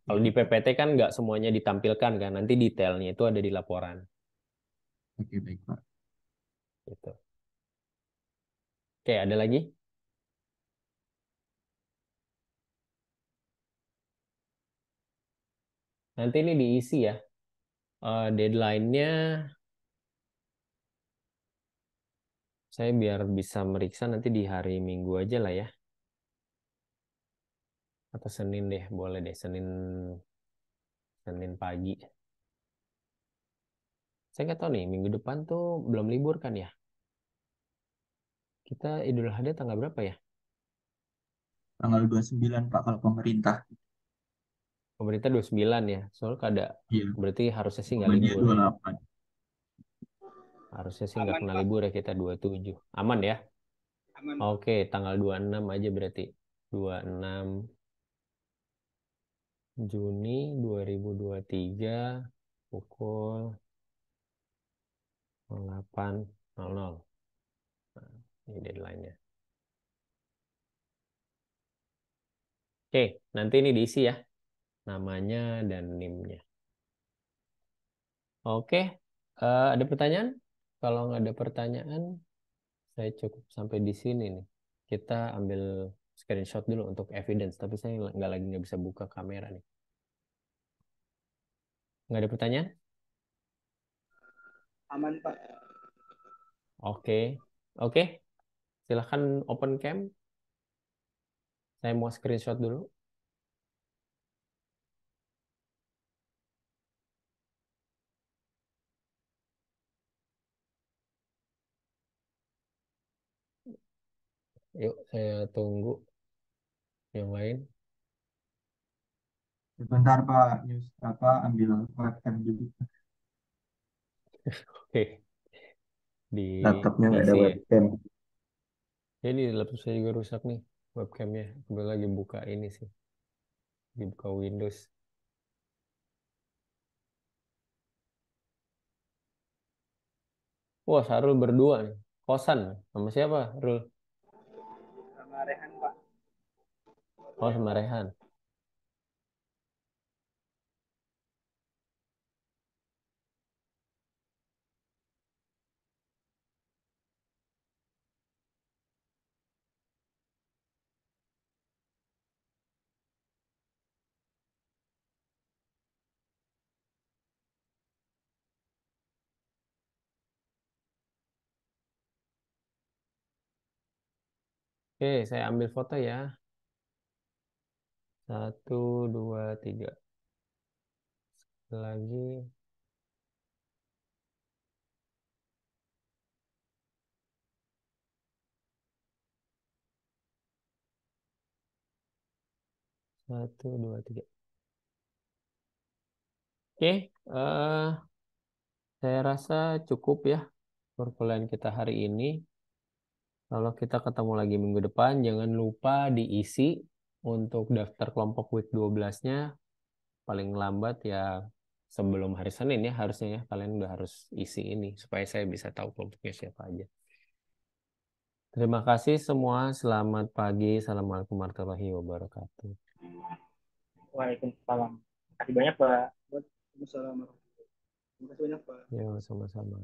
Kalau Oke, di Pak. PPT kan nggak semuanya ditampilkan kan, nanti detailnya itu ada di laporan. Oke, baik, Pak. Gitu. Oke, ada lagi? Nanti ini diisi ya. Deadline-nya saya biar bisa meriksa nanti di hari Minggu aja lah ya. Atau Senin deh, boleh deh. Senin pagi. Saya nggak tahu nih, minggu depan tuh belum libur kan ya? Kita Idul Adha tanggal berapa ya? Tanggal 29, Pak, kalau pemerintah. Pemerintah 29 ya. Soalnya ada, Iya, berarti harusnya sih nggak Muhammadiyah libur ya. 28. Harusnya sih nggak Aman kena Pak, libur ya kita 27. Aman ya? aman. Oke, tanggal 26 aja berarti. 26 Juni 2023 pukul 08.00. Nah, ini deadline-nya. Oke, nanti ini diisi ya. Namanya dan NIM-nya. Oke, ada pertanyaan? Kalau nggak ada pertanyaan, saya cukup sampai di sini nih. Kita ambil screenshot dulu untuk evidence, tapi saya nggak bisa buka kamera nih. Nggak ada pertanyaan? Aman Pak. Oke, oke. Silahkan open cam. Saya mau screenshot dulu. Yuk, saya tunggu yang lain. Sebentar Pak, news apa ambil webcam dulu. Oke, Laptopnya nggak ada diisi ya. webcam. Jadi laptop saya juga rusak nih webcamnya. Gue lagi buka ini sih, dibuka Windows. Wah, Sarul berdua nih. Kosan sama siapa, Rul? Sama Rehan Pak. Oh, sama Rehan. Oke, saya ambil foto ya. 1, 2, 3. Lagi. 1, 2, 3. Oke, saya rasa cukup ya perkuliahan kita hari ini. Kalau kita ketemu lagi minggu depan, jangan lupa diisi untuk daftar kelompok week 12-nya paling lambat ya sebelum hari Senin ya harusnya ya kalian udah harus isi ini supaya saya bisa tahu kelompoknya siapa aja. Terima kasih semua. Selamat pagi. Assalamualaikum warahmatullahi wabarakatuh. Waalaikumsalam. Terima kasih banyak Pak. Waalaikumsalam. Terima kasih banyak Pak. Ya, sama-sama.